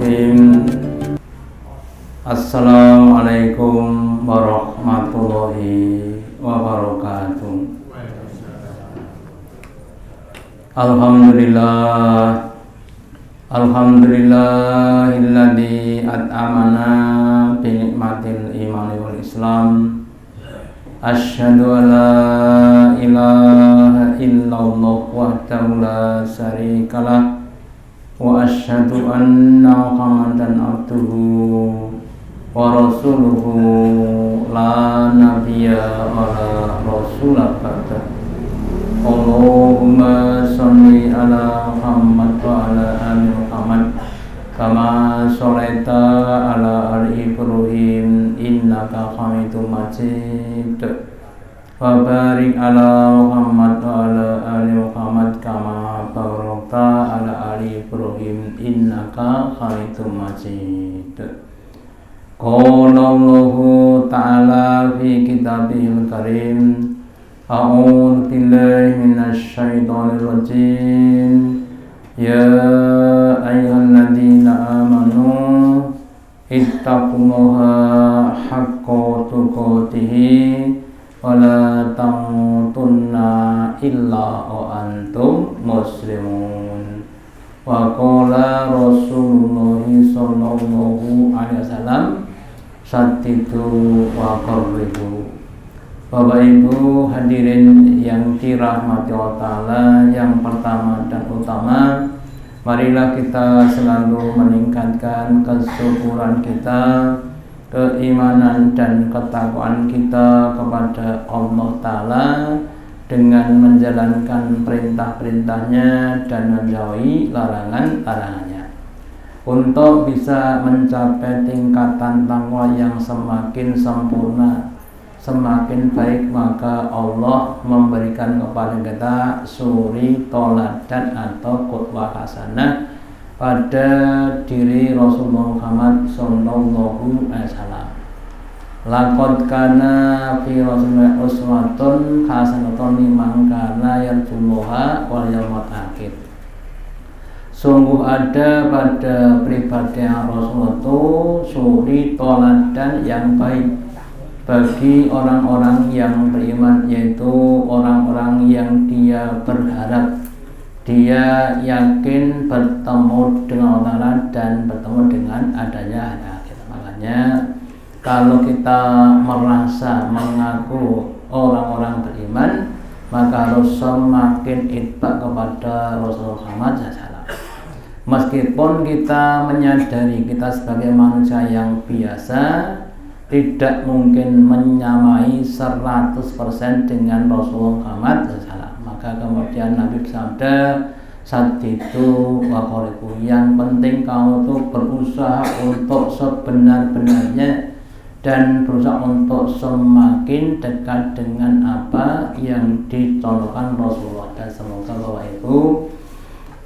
Bismillahirrahmanirrahim. Assalamualaikum warahmatullahi wabarakatuh. Alhamdulillah, alhamdulillahilladzi at'amana bi nikmatil imani wal islam. Asyhadu an la ilaha illallah wahdahu la syarikalah wa asyhadu anna Muhammadan abduhu wa rasuluhu la nabiyya wa la rasula ba'da. Allahumma sholli ala Muhammad wa ala ali Muhammad kama sholaita ala ali Ibrahim innaka Hamidum Majid. Wa barik ala Muhammad wa ala ali Muhammad kama barakta ala ali Ibrahim innaka Hamidum Majid. Qala Allahu ta'ala fi kitabihil karim. A'udzu billahi minasy syaithanir rajim. Ya ayyuhalladzina amanu ittaqullaha haqqa tuqatih wa la tamutunna illa wa antum muslimun. Wa qala Rasulullah sallallahu alaihi wasallam saddidu wa qarribu. Bapak Ibu hadirin yang dirahmati Allah Ta'ala, yang pertama dan utama, marilah kita selalu meningkatkan kesyukuran kita, keimanan dan ketakwaan kita kepada Allah Ta'ala dengan menjalankan perintah-perintahnya dan menjauhi larangan-larangannya, untuk bisa mencapai tingkatan takwa yang semakin sempurna, semakin baik. Maka Allah memberikan kepada kita suri toladan atau qudwah hasanah pada diri Rasulullah Muhammad sallallahu alaihi wasallam. Laqad kana fi Rasulillah uswatun hasanatun liman kana yarjullaha wal yawmal akhir. Sungguh ada pada pribadi Rasulullah itu suri toladan yang baik bagi orang-orang yang beriman, yaitu orang-orang yang dia berharap, dia yakin bertemu dengan Allah Ta'ala dan bertemu dengan adanya hari akhir. Makanya kalau kita merasa mengaku orang-orang beriman, maka harus semakin itba kepada Rasulullah Muhammad SAW. Meskipun kita menyadari kita sebagai manusia yang biasa tidak mungkin menyamai 100% dengan Rasulullah Muhammad SAW. Maka kemudian Nabi bersabda, saddidu wa qaribu, yang penting kamu tuh berusaha untuk sebenar-benarnya dan berusaha untuk semakin dekat dengan apa yang dicontohkan Rasulullah. Dan semoga Bapak Ibu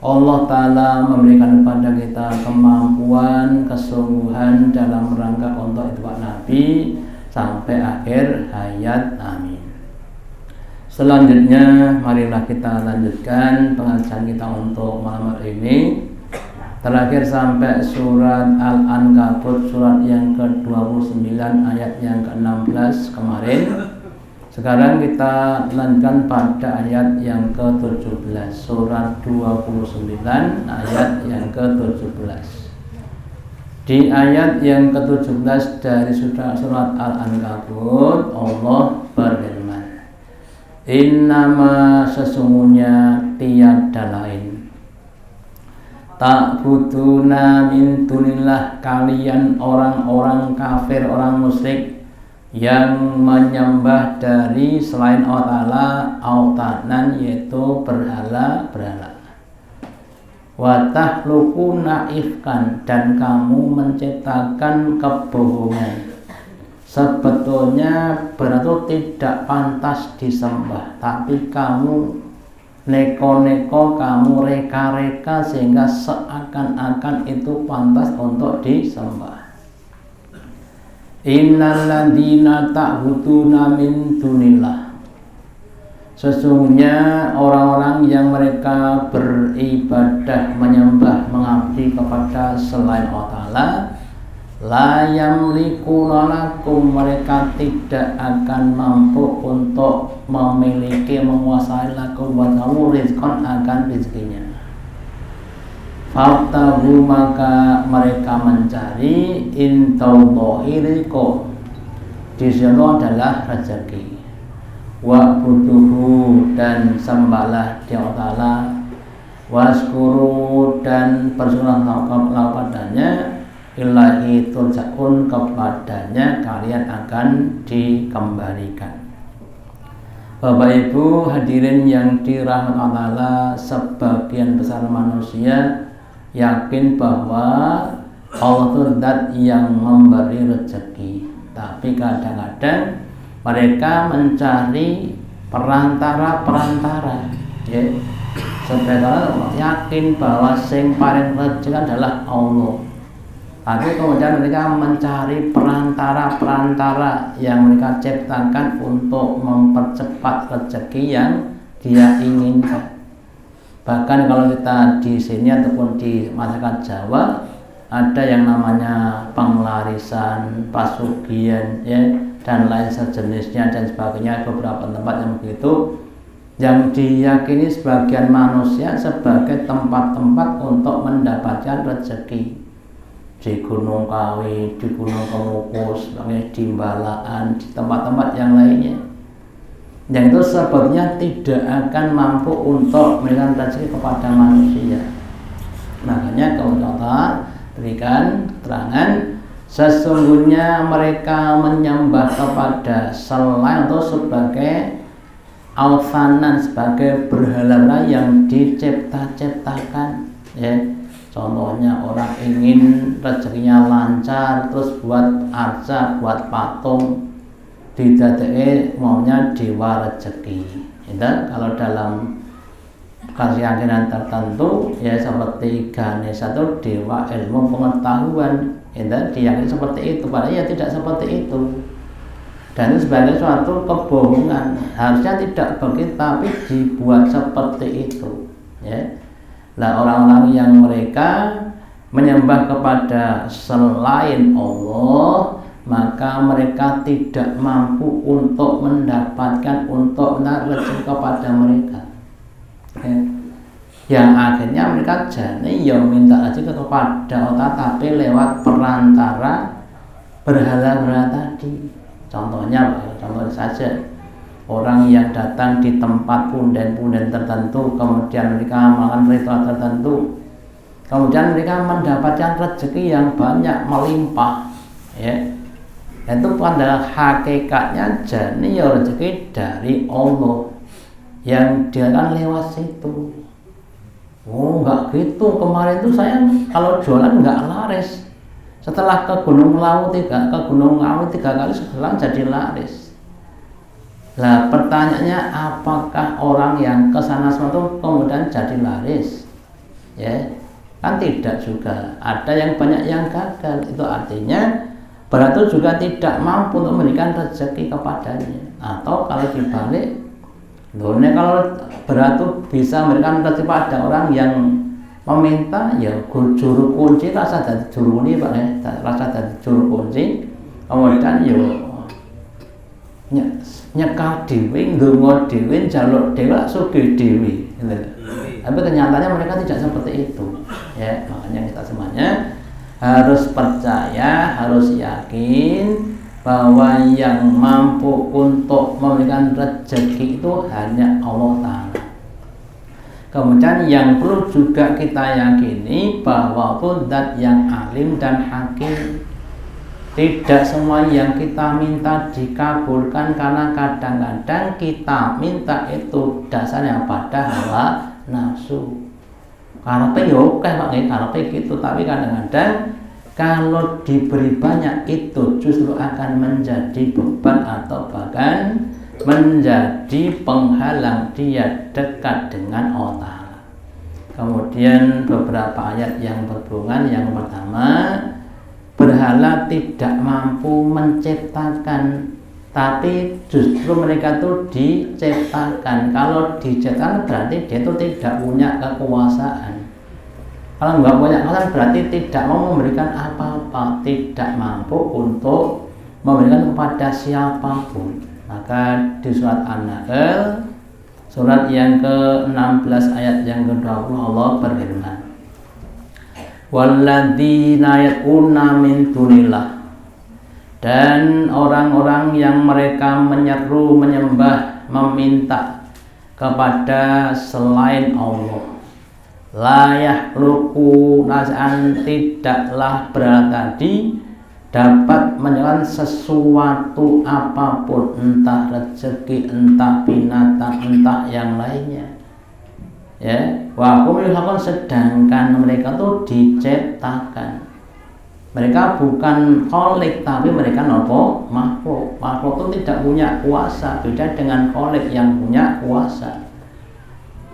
Allah Ta'ala memberikan kepada kita kemampuan, kesungguhan dalam rangka untuk ittiba Nabi sampai akhir hayat. Amin. Selanjutnya marilah kita lanjutkan pengajian kita untuk malam hari ini. Terakhir sampai surat Al-Ankabut, surat yang ke-29 ayat yang ke-16 kemarin. Sekarang kita lanjutkan pada ayat yang ke-17, surat 29 ayat yang ke-17. Di ayat yang ke-17 dari surat Al-Ankabut, Allah berfirman, innama, sesungguhnya tiada lain, ta'buduna min dunillah, kalian orang-orang kafir, orang musyrik yang menyembah dari selain Allah Ta'ala autanan, yaitu berhala-berhala. Wa takhluquna ifkan, dan kamu menciptakan kebohongan. Sebetulnya berarti tidak pantas disembah, tapi kamu neko-neko, kamu reka-reka sehingga seakan-akan itu pantas untuk disembah. Innal ladzina ta'buduna min dunillah, Sesungguhnya orang-orang yang mereka beribadah, menyembah, mengabdi kepada selain Allah Ta'ala, la yamlikuna lakum, mereka tidak akan mampu untuk memiliki, menguasai lakum wa kamu rizqan, akan rezekinya. Fabtahu, maka mereka mencari intallahi rizqa, di sana adalah rezeki. Wa'buduhu, dan sembahlah dia Allah Ta'ala. Waskuru, dan bersyukurlah padanya. Ilahi turja'un, kepadanya kalian akan dikembalikan. Bapak Ibu hadirin yang dirahmati Allah Ta'ala, sebagian besar manusia yakin bahwa Allah itu zat yang memberi rezeki, tapi kadang-kadang mereka mencari perantara-perantara, ya. Sebenarnya yakin bahwa sing paling rezeki adalah Allah, tapi kemudian mereka mencari perantara-perantara yang mereka ciptakan untuk mempercepat rezeki yang dia inginkan. Bahkan kalau kita di sini ataupun di masyarakat Jawa ada yang namanya penglarisan, pasugian, ya, dan lain sejenisnya dan sebagainya, beberapa tempat yang begitu yang diyakini sebagian manusia sebagai tempat-tempat untuk mendapatkan rezeki. Di Gunung Kawi, di Gunung Kemukus, di Balaan, di tempat-tempat yang lainnya, yang itu sebetulnya tidak akan mampu untuk memberikan rezeki kepada manusia. Makanya kalau Allah berikan keterangan, sesungguhnya mereka menyembah kepada selain atau sebagai awthanan, sebagai berhala yang dicipta-ciptakan, ya. Contohnya orang ingin rezekinya lancar, terus buat arca, buat patung, didadai maunya dewa rezeki. Kalau dalam keyakinan tertentu, ya, seperti Ganesha itu dewa ilmu pengetahuan, diyakini seperti itu, padahal ya tidak seperti itu. Dan itu sebagai suatu kebohongan, harusnya tidak begitu, tapi dibuat seperti itu, ya. Nah, orang-orang yang mereka menyembah kepada selain Allah, maka mereka tidak mampu untuk mendapatkan, untuk menarik rezeki kepada mereka, ya. Yang akhirnya mereka jadi yang minta rezeki kepada Allah, tapi lewat perantara berhala-berhala tadi. Contohnya saja, orang yang datang di tempat punden-punden tertentu, kemudian mereka melakukan ritual tertentu, kemudian mereka mendapatkan rezeki yang banyak, melimpah, ya. Itu pada hakikatnya jadi rezeki dari Allah yang dilakukan lewat situ. Oh, enggak gitu, kemarin itu saya kalau jualan enggak laris, setelah ke Gunung Lawu 3 kali sebulan jadi laris. Nah, pertanyaannya, apakah orang yang kesana itu kemudian jadi laris? Ya, kan tidak juga. Ada yang banyak yang gagal. Itu artinya berarti juga tidak mampu untuk memberikan rezeki kepadanya. Atau kalau dibalik, kalau berarti bisa memberikan rezeki pada orang yang meminta, ya juru kunci rasa dari juru ini, Pak, ya, rasa dari juru kunci, kemudian nyekal dewi, ndonga dewi, njaluk dewi, sugih dewi. Tapi kenyataannya mereka tidak seperti itu, ya. Makanya kita semuanya harus percaya, harus yakin bahwa yang mampu untuk memberikan rezeki itu hanya Allah Ta'ala. Kemudian yang perlu juga kita yakini bahwa zat yang alim dan hakim. Tidak semua yang kita minta dikabulkan, karena kadang-kadang kita minta itu dasarnya pada hawa nafsu. Karepe yo akeh Pak, karepe gitu, tapi kadang-kadang kalau diberi banyak itu justru akan menjadi beban atau bahkan menjadi penghalang dia dekat dengan Allah Ta'ala. Kemudian beberapa ayat yang berhubungan. Yang pertama, berhala tidak mampu menciptakan tapi justru mereka itu diciptakan. Kalau diciptakan berarti dia itu tidak punya kekuasaan. Kalau nggak punya kekuasaan berarti tidak mau memberikan apa-apa, tidak mampu untuk memberikan kepada siapapun. Maka di surat An-Nahl, surat yang ke-16 ayat yang ke-20 Allah berfirman, walladzina yad'una min dunillah, dan orang-orang yang mereka menyeru, menyembah, meminta kepada selain Allah, la yakhluqu nas'an, tidaklah berarti dapat menyebabkan sesuatu apapun, entah rezeki, entah binatang, entah yang lainnya. Ya, wahum yukhlaqun, sedangkan mereka tuh diciptakan. Mereka bukan kholik, tapi mereka nopo makhluk. Makhluk itu tidak punya kuasa, beda dengan kholik yang punya kuasa.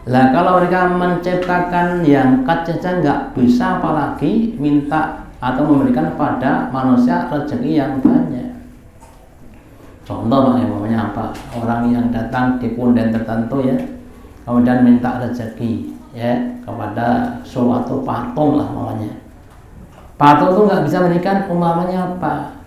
Lah kalau mereka menciptakan yang kecil nggak bisa, apalagi minta atau memberikan pada manusia rezeki yang banyak. Contoh namanya apa? Orang yang datang di punden tertentu ya, kemudian minta rezeki ya kepada suatu patung lah namanya. Patung itu nggak bisa memberikan umpamanya apa?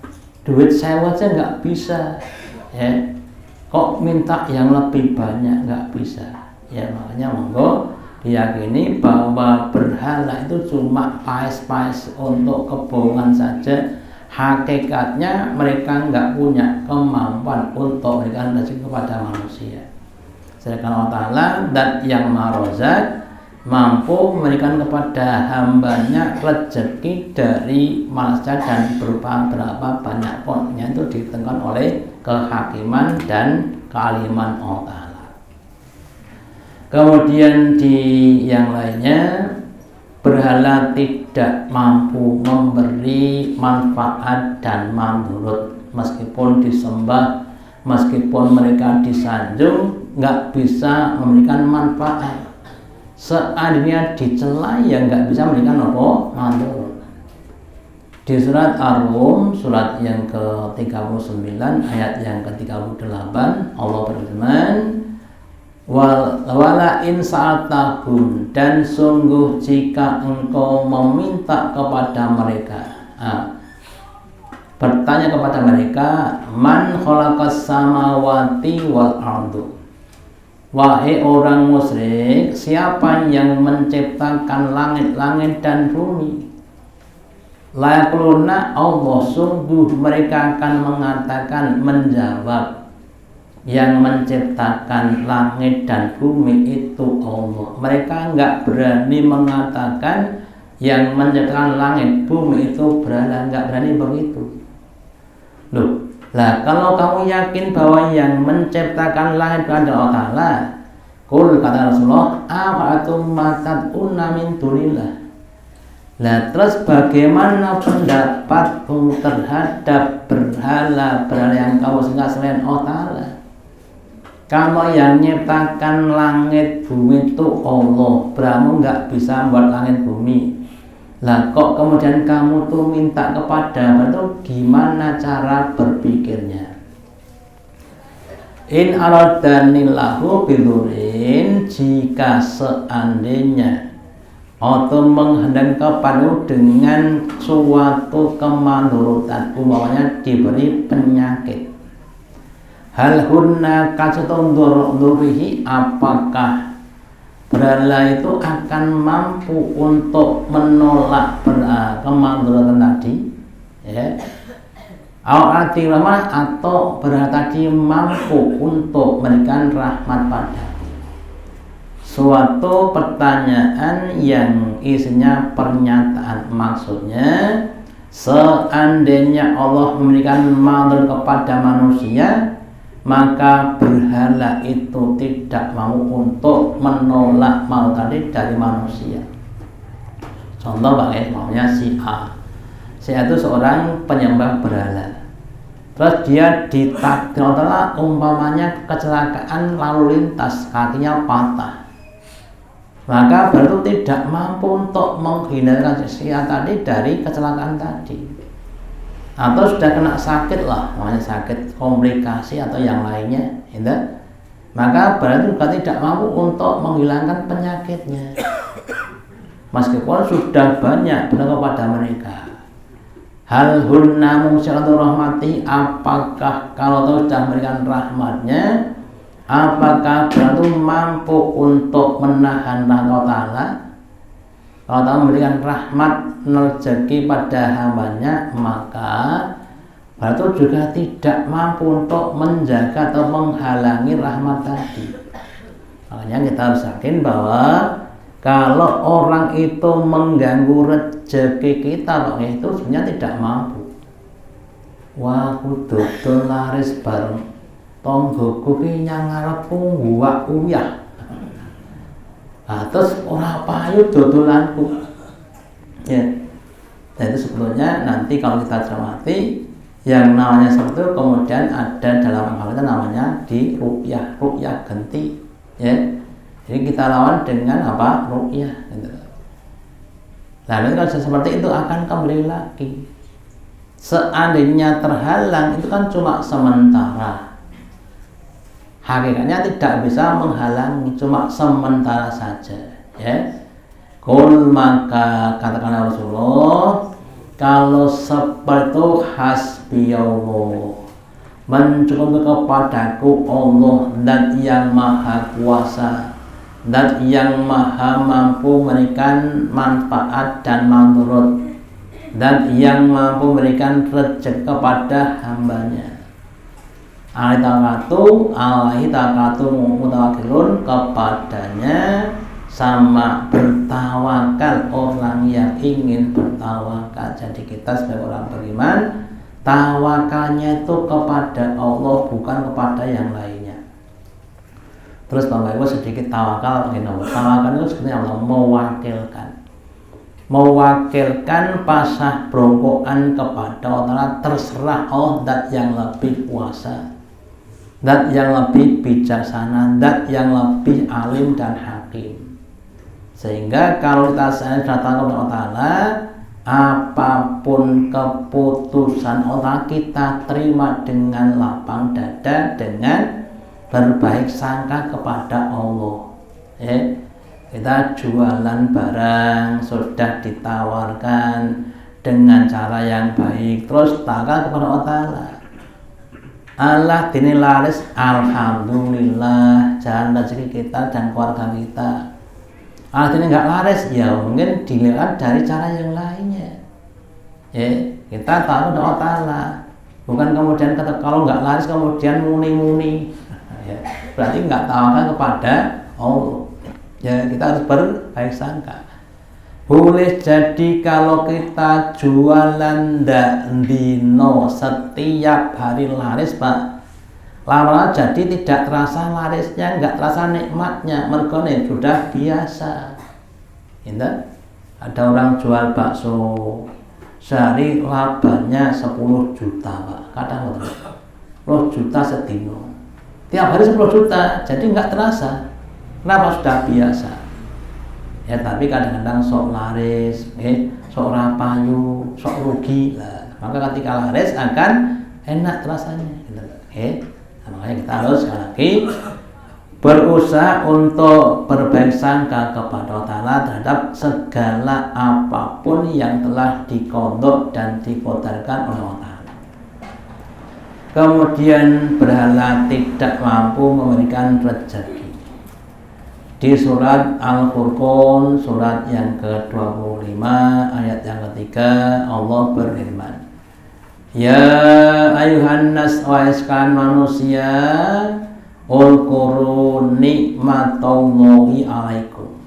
Duit sewa aja nggak bisa ya. Kok minta yang lebih banyak? Nggak bisa. Ya makanya monggo diyakini bahwa berhala itu cuma paes-paes untuk kebohongan saja. Hakikatnya mereka nggak punya kemampuan untuk memberikan rezeki kepada manusia. Sedangkan Allah Ta'ala dat yang marozak, mampu memberikan kepada hambanya rezeki dari manusia dan berupa berapa banyak pun, itu ditentukan oleh kehakiman dan kealiman Allah Ta'ala. Kemudian di yang lainnya, berhala tidak mampu memberi manfaat dan mandorot, meskipun disembah, meskipun mereka disanjung, nggak bisa memberikan manfaat. Seandainya dicela ya nggak bisa memberikan apa mandorot. Di surat Ar-Rum, surat yang ke-39 ayat yang ke-38, Allah berfirman, wala in sa'atahum, dan sungguh jika engkau meminta kepada mereka, bertanya kepada mereka, man khalaqas samawati wal ardu, wahai orang musyrik, siapa yang menciptakan langit-langit dan bumi? La yaquluna Allah, sungguh mereka akan mengatakan, menjawab, yang menciptakan langit dan bumi itu Allah. Mereka nggak berani mengatakan yang menciptakan langit bumi itu berhala, nggak berani begitu. Loh, lah kalau kamu yakin bahwa yang menciptakan langit adalah Allah Ta'ala, kul, kata Rasulullah, afa'atum matad'una min dunillah. Lah terus bagaimana pendapatmu terhadap berhala-berhala yang kamu sembah selain Allah Ta'ala? Kalau yang menciptakan langit bumi itu Allah, kamu nggak bisa buat langit bumi. Lah kok kemudian kamu tuh minta kepada itu, gimana cara berpikirnya? In aradanillahu bidurin, jika seandainya atau menghendaki kepadamu dengan suatu kemadaratan, umpamanya diberi penyakit. Hal hunna kasutun durihi, apakah berhala itu akan mampu untuk menolak kemadaratan tadi? Ya. Atau berhala tadi mampu untuk memberikan rahmat padamu? Suatu pertanyaan yang isinya pernyataan, maksudnya seandainya Allah memberikan manfaat kepada manusia, maka berhala itu tidak mau untuk menolak mau tadi dari manusia. Contoh maunya si A itu seorang penyembah berhala, terus dia ditakdir Allah umpamanya kecelakaan lalu lintas, kakinya patah, maka berarti tidak mampu untuk menghindarkan si A tadi dari kecelakaan tadi. atau sudah kena sakit lah, namanya sakit komplikasi atau yang lainnya, gitu, maka berarti juga tidak mampu untuk menghilangkan penyakitnya, meskipun sudah banyak berdoa kepada mereka. Hal hunna mumsikatu rahmati, apakah kalau sudah memberikan rahmatnya, apakah berarti mampu untuk menahan rahmat Ta'ala? Kalau Ta'ala memberikan rahmat rezeki pada hambanya, maka berarti juga tidak mampu untuk menjaga atau menghalangi rahmat tadi. Makanya kita harus yakin bahwa kalau orang itu mengganggu rezeki kita, itu sebenarnya tidak mampu. Wah, kudu laris bareng tonggoku ki nyang ngarepku nguwak uyah. Terus ora payu dodolanku. Ya. Dan itu sebetulnya nanti kalau kita cermati yang namanya seperti itu, kemudian ada dalam hal itu namanya di ruqyah ganti, ya. Jadi kita lawan dengan apa? Ruqyah, gitu. Nah, kalau seperti itu akan kembali lagi. Seandainya terhalang itu kan cuma sementara. Hakikatnya tidak bisa menghalangi, cuma sementara saja, ya. Kul, maka katakanlah Rasulullah, kalau seperti itu hasbiyallah, mencukupi kepadaku Allah, dan yang maha kuasa, dan yang maha mampu memberikan manfaat dan manfaat, dan yang mampu memberikan rezeki kepada hambanya. Alaihi taqatu mutawakilun, kepadanya sama bertawakal orang yang ingin bertawakal. Jadi kita sebagai orang beriman, tawakalnya itu kepada Allah, bukan kepada yang lainnya. Terus Bapak Ibu sedikit tawakal, tawakal itu sebenarnya Allah mewakilkan pasah brongkoan kepada Allah, terserah Allah, dat yang lebih kuasa, dat yang lebih bijaksana, dat yang lebih alim dan hakim. Sehingga kalau kita datang kepada Allah, apapun keputusan Allah kita terima dengan lapang dada, dengan berbaik sangka kepada Allah. Kita jualan barang sudah ditawarkan dengan cara yang baik, terus tawakal kepada Allah. Allah dini laris, alhamdulillah, jalan rezeki kita dan keluarga kita. Allah dini nggak laris, ya mungkin dilihat dari cara yang lainnya. Kita tahu kepada Allah, bukan kemudian kata kalau nggak laris kemudian muni-muni. Berarti nggak tawakal kepada Allah. Ya, kita harus berbaik sangka. Boleh jadi kalau kita jualan ndak dino setiap hari laris, Pak, lama jadi tidak terasa larisnya, nggak terasa nikmatnya, mergone sudah biasa. Ada orang jual bakso sehari labanya 10 juta, Pak, kadang 10 juta sedino. Tiap hari 10 juta, jadi nggak terasa. Kenapa? Sudah biasa. Ya, tapi kadang-kadang sok laris, sok rapayu, sok rugi lah. Maka ketika laris akan enak rasanya. Makanya kita harus sekali lagi berusaha untuk berbaik sangka kepada Allah terhadap segala apapun yang telah dikodok dan dikodarkan oleh Allah. Kemudian berhala tidak mampu memberikan rezeki. Di surat Al-Furqan, surat yang ke-25, ayat yang ketiga, Allah berfirman, ya ayuhan nas, wahai sekalian manusia, ulkuru nikmatallahi alaikum,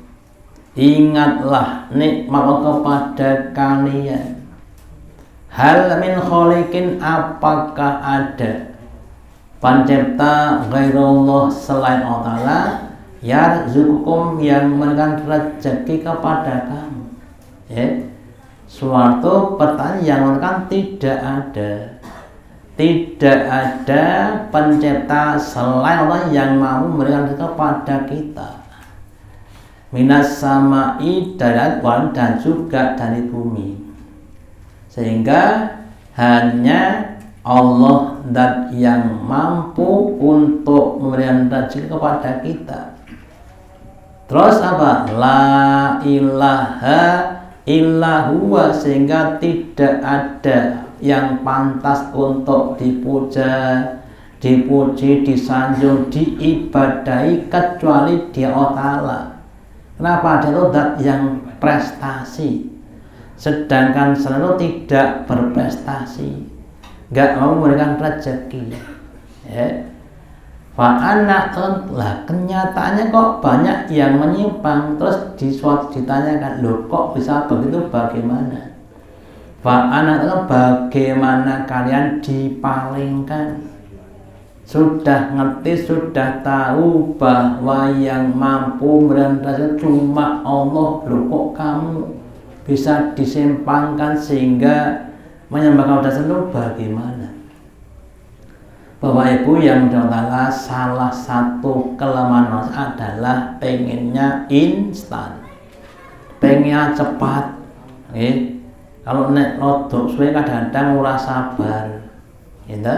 ingatlah nikmat Allah kepada kalian. Hal min khaliqin, apakah ada pencipta ghairullah selain Allah yarzuqukum, yang memberikan rezeki kepada kamu? Suatu pertanyaan yang memberikan tidak ada pencipta selain Allah yang mau memberikan rezeki kepada kita. Minas samai, dari dan juga dari bumi. Sehingga hanya Allah zat yang mampu untuk memberikan rezeki kepada kita. Terus apa? La ilaha illa huwa, sehingga tidak ada yang pantas untuk dipuja, dipuji, disanjung, diibadahi kecuali Dia Allah Ta'ala. Kenapa? Dia itu zat yang prestasi, sedangkan selalu tidak berprestasi, nggak mau memberikan rezeki. Ya. Fa'ana lah, kenyataannya kok banyak yang menyimpang. Terus ditanyakan, loh kok bisa begitu, bagaimana? Fa'ana bagaimana kalian dipalingkan? Sudah ngerti, sudah tahu bahwa yang mampu memberikan rezeki cuma Allah, loh kok kamu bisa disimpangkan sehingga menyembah kepada itu bagaimana? Bapak Ibu yang dirahmati, salah satu kelemahan manusia adalah pengennya instan, pengennya cepat. Kalau nek rodok suwe kadang-kadang ora sabar, gitu.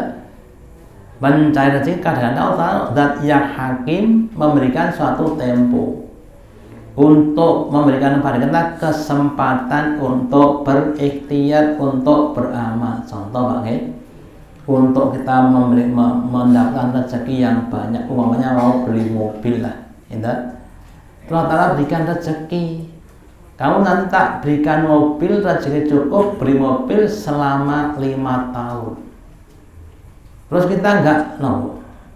Mencari rezeki kadang-kadang Allah zat yang hakim memberikan suatu tempo untuk memberikan kepada kita kesempatan untuk berikhtiar, untuk beramal. Contoh Pak, untuk kita mendapatkan rezeki yang banyak, umpamanya mau beli mobil lah, Allah Ta'ala berikan rezeki, kamu nanti tak berikan mobil, rezeki cukup beli mobil selama 5 tahun. Terus kita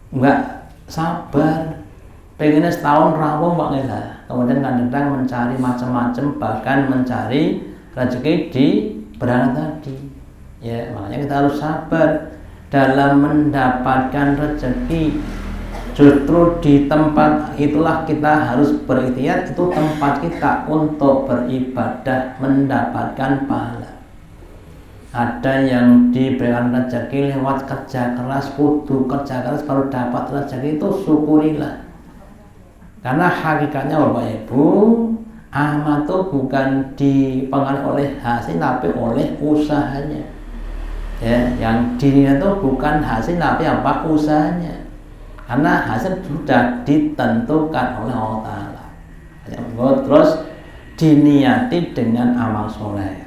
nggak sabar, pengennya setahun rawong Pak Nila. Kemudian kadang-kadang mencari macam-macam, bahkan mencari rezeki di berhala tadi. Ya, makanya kita harus sabar dalam mendapatkan rezeki. Justru di tempat itulah kita harus berikhtiar, itu tempat kita untuk beribadah, mendapatkan pahala. Ada yang diberikan rezeki lewat kerja keras, kudu kerja keras baru dapat rezeki, itu syukurilah. Karena hakikatnya Bapak Ibu, amal itu bukan dipengaruhi oleh hasil tapi oleh usahanya. Ya, yang dirinya itu bukan hasil tapi apa, usahanya. Karena hasil sudah ditentukan oleh Allah Ta'ala. Terus diniati dengan amal soleh.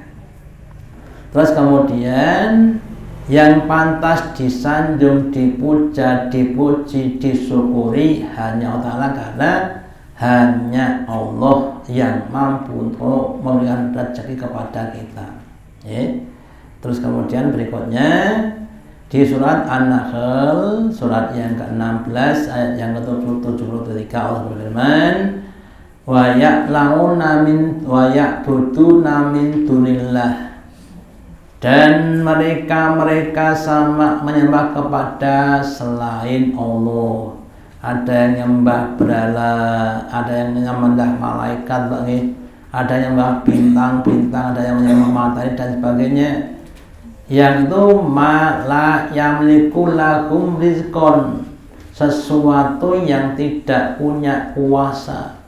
Terus kemudian yang pantas disanjung, dipuja, dipuji, disyukuri hanya Allah Ta'ala, karena hanya Allah yang mampu untuk memberikan rezeki kepada kita. Ya. Terus kemudian berikutnya di surat An-Nahl, surat yang ke-16 ayat yang ke-73, Allah berfirman, wa ya'buduna min dunillah, dan mereka sama menyembah kepada selain Allah. Ada yang menyembah berhala, ada yang menyembah malaikat, ada yang menyembah bintang-bintang, ada yang menyembah matahari dan sebagainya. Yang itu la yamliku lahum rizqon, sesuatu yang tidak punya kuasa,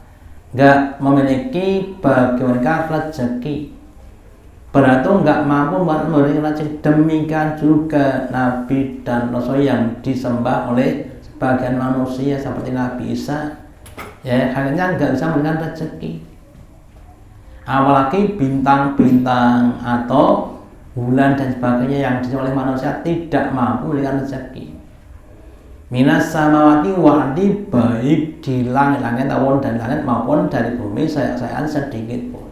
nggak memiliki bagi mereka rezeki, berarti nggak mampu memberikan rezeki. Demikian juga Nabi dan Rasul yang disembah oleh sebagian manusia seperti Nabi Isa, ya akhirnya nggak bisa memberikan rezeki. Apalagi bintang-bintang atau bulan dan sebagainya yang disembah oleh manusia tidak mampu memberikan rezeki. Minas samawati wa'di, baik di langit-langit dan langit maupun dari bumi sayaan sedikit pun.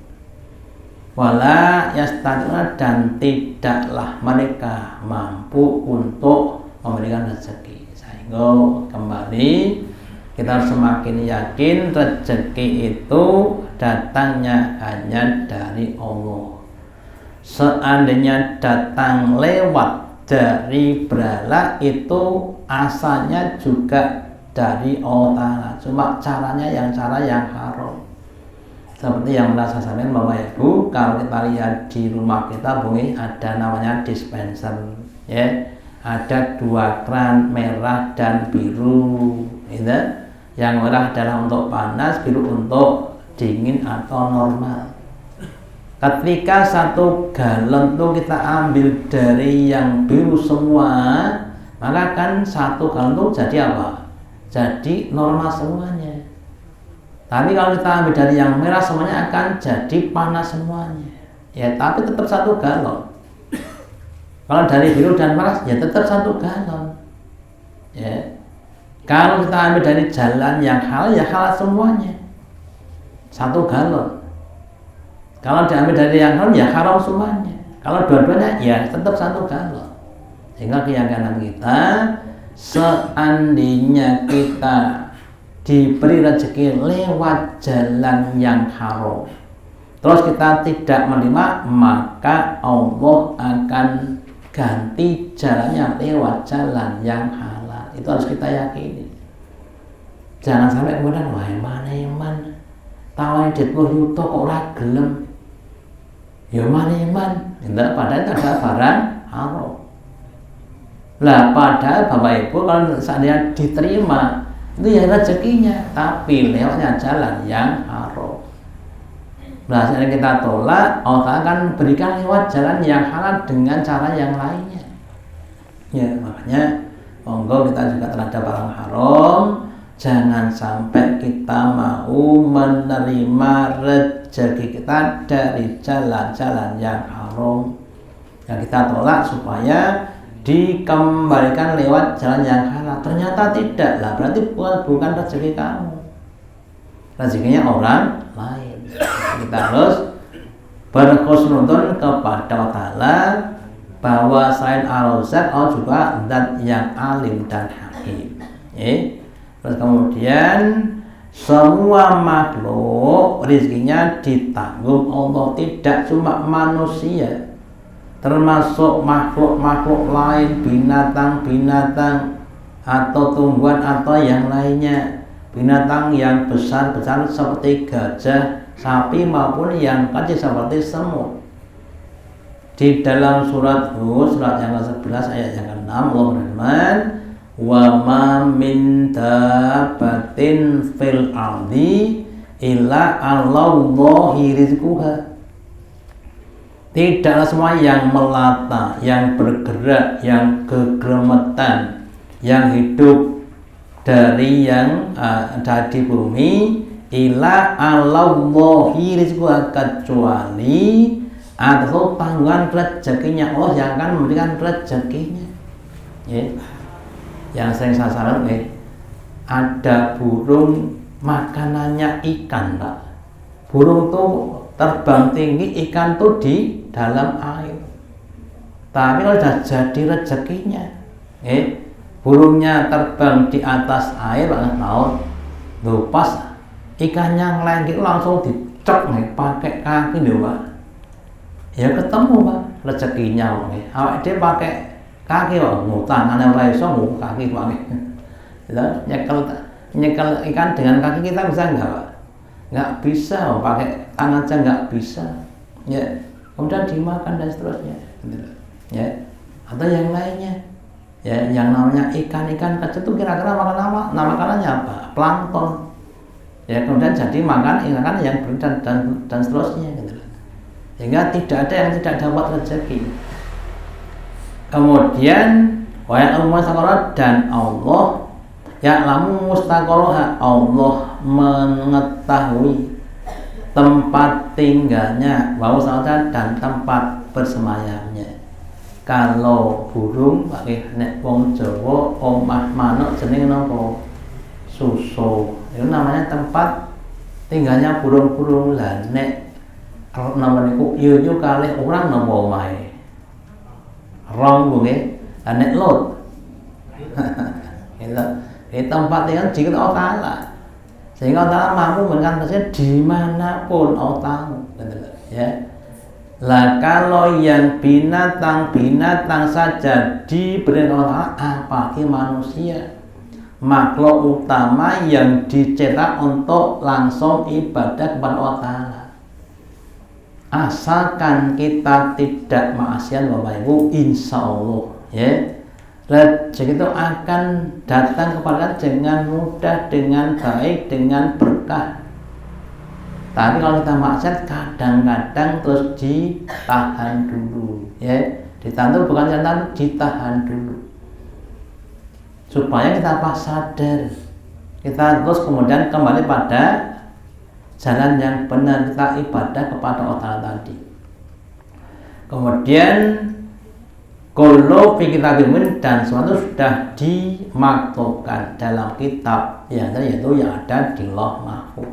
Wala yastati'una, dan tidaklah mereka mampu untuk memberikan rezeki. Sehingga kembali kita semakin yakin rezeki itu datangnya hanya dari Allah. Seandainya datang lewat dari berhala, itu asalnya juga dari Allah Ta'ala, cuma caranya cara yang haram. Seperti yang merasa sampaikan Bapak Ibu, kalau kita lihat di rumah kita bunyi ada namanya dispenser, ya, ada 2 keran, merah dan biru, gitu. Yang merah adalah untuk panas, biru untuk dingin atau normal. Ketika 1 galon itu kita ambil dari yang biru semua, maka kan 1 galon itu jadi apa? Jadi normal semuanya. Tapi kalau kita ambil dari yang merah semuanya akan jadi panas semuanya. Ya, tapi tetap 1 galon. Kalau dari biru dan merah ya tetap 1 galon. Ya. Kalau kita ambil dari jalan yang halal ya halal semuanya. 1 galon. Kalau diambil dari yang haram ya haram semuanya. Kalau dua-duanya ya tetap 1 galon. Sehingga keyakinan kita, seandainya kita diberi rezeki lewat jalan yang haram, terus kita tidak menerima, maka Allah akan ganti jalannya lewat jalan yang halal. Itu harus kita yakini. Jangan sampai kemudian wah iman tawarin duit 10 juta kok ora gelem. Ya iman, padahal itu adalah barang haram. Lah padahal Bapak Ibu kalau seandainya diterima itu ya rezekinya, tapi lewatnya jalan yang haram. Nah seandainya kita tolak, Allah akan berikan lewat jalan yang halal dengan cara yang lainnya. Ya makanya monggo kita juga terhadap barang haram, jangan sampai kita mau menerima rezeki kita dari jalan-jalan yang haram. Yang kita tolak supaya dikembalikan lewat jalan yang halal. Ternyata tidak lah, berarti bukan rezeki kamu, rezekinya orang lain. Kita harus berkhusnudon kepada Allah Ta'ala bahwa selain Ar-Razzaq Allah juga zat yang alim dan hakim. Terus kemudian semua makhluk rezekinya ditanggung Allah, tidak cuma manusia, termasuk makhluk-makhluk lain, binatang-binatang atau tumbuhan atau yang lainnya, binatang yang besar-besar seperti gajah, sapi maupun yang kecil seperti semut. Di dalam surat Hud, surat yang ke-11 ayat yang ke-6, Allah berfirman, wa ma min dabbatin fil ardi illa Allahi rizquha. Tidaklah semua yang melata, yang bergerak, yang kegeremetan, yang hidup dari yang ada di bumi, illa Allahi rizquha, kecuali atau tanggungan rezekinya Allah yang akan memberikan rezekinya. Yang sering saya saran, ada burung makanannya ikan, Pak. Burung tuh terbang tinggi, ikan tuh di dalam air. Tapi kalau sudah jadi rezekinya, burungnya terbang di atas air, laut, pas ikannya ngelengki langsung dicek pakai kaki nih, Pak. Ya ketemu, Pak, rezekinya. Awak dia pakai kaki, Pak, ngutang ana ora iso kaki, Pak. Nyekel ikan dengan kaki kita bisa enggak, Pak? Enggak bisa, pakai tangan aja enggak bisa. Ya, kemudian dimakan dan seterusnya. Ya. Atau yang lainnya. Ya, yang namanya ikan-ikan kecil itu kira-kira makan apa? Nama makanannya apa? Plankton. Ya, kemudian jadi makan ikan yang beredar dan seterusnya gitu. Sehingga tidak ada yang tidak dapat rezeki. Kemudian wa ya'lamu mustaqarrah, dan Allah ya'lamu mustaqarrah, Allah mengetahui tempat tinggalnya bau saja dan tempat bersemayamnya. Kalau burung pakai nek wong Jawa omah manuk jenenge napa? Suso. Itu namanya tempat tinggalnya burung-burung. Lah nek namanya ku yuyu kalih orang napa omahe? Rong nggih. Lah nek lot. Itu tempat tinggal jika Allah Ta'ala. Sehingga Allah Ta'ala mampu memberikan rezeki dimanapun Allah tahu, ya. Lah kalau yang binatang saja diberi Allah Ta'ala, apalagi manusia, makhluk utama yang dicetak untuk langsung ibadah kepada Allah Ta'ala. Asalkan kita tidak maksiat Bapak Ibu, insya Allah, ya, rezeki itu akan datang kepada dengan mudah, dengan baik, dengan berkah. Tapi kalau kita maksiat kadang-kadang terus ditahan dulu, ya. Ditahan itu bukan ditahan dulu. Supaya kita sadar, kita terus kemudian kembali pada jalan yang benar, kita ibadah kepada Allah tadi. Kemudian kullu fi kitabimin, dan sesuatu sudah dimaktubkan dalam kitab yang yaitu yang ada di Lauh Mahfuz.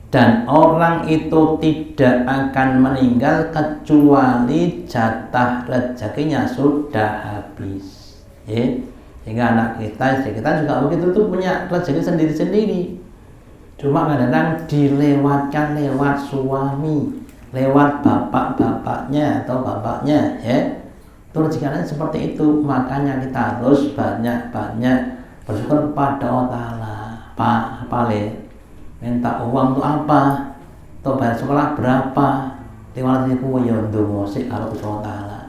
Dan orang itu tidak akan meninggal kecuali jatah rezekinya sudah habis, ya. Sehingga anak kita, istri kita juga begitu tuh punya rezeki sendiri-sendiri. Cuma kadang-kadang dilewatkan lewat suami, lewat bapak-bapaknya atau bapaknya, ya. Itu rezekinya seperti itu. Makanya kita harus banyak-banyak bersyukur kepada Allah Ta'ala. Apa minta uang untuk apa? Untuk bayar sekolah berapa? Lewat itu ya ndonga sik karo Allah Ta'ala.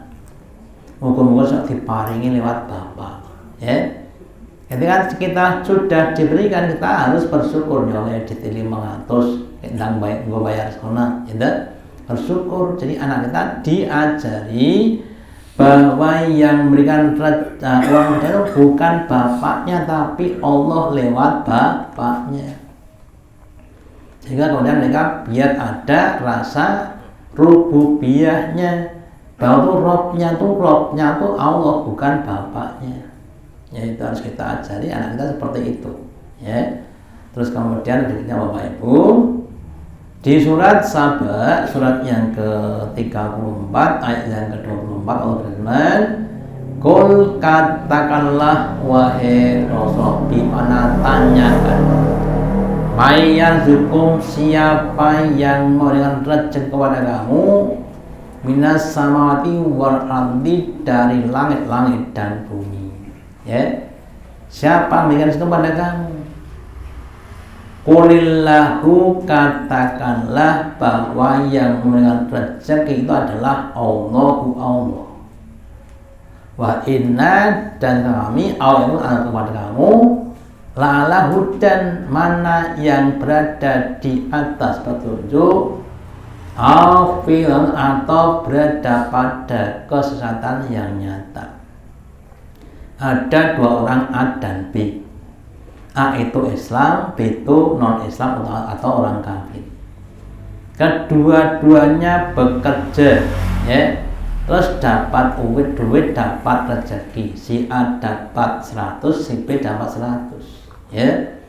Muga-muga sok diparingi lewat bapak. Ya, ketika kita sudah diberikan, kita harus bersyukur. Ya, ditili 500 ndang bayar sekolah, ya, bersyukur. Jadi anak kita diajari bahwa yang memberikan uang itu bukan bapaknya, tapi Allah lewat bapaknya. Sehingga kemudian mereka biar ada rasa rububiyahnya, bahwa robnya tuh Allah, bukan bapaknya. Ya, itu harus kita ajari anak kita seperti itu, ya. Terus kemudian berikutnya Bapak Ibu, di surat Saba, surat yang ke-34 ayat yang ke-24, Allah berfirman, Qul, katakanlah wahai Rasul, bimana tanyakan, mayarzukum, siapa yang memberikan rezeki kepada kamu, minas samawati wal ardi, dari langit-langit dan bumi. Ya, siapa memberikan rezeki kepada kamu? Qulillahu, katakanlah bahwa yang memberikan rezeki itu adalah Allah. Wa inna, dan kami Allah kepada kamu, la'ala hudan, mana yang berada di atas petunjuk, afilan, atau berada pada kesesatan yang nyata. Ada dua orang, A dan B. A itu Islam, B itu non-Islam atau orang kafir. Kedua-duanya bekerja, ya. Terus dapat duit, dapat rezeki. Si A dapat 100, si B dapat 100, ya.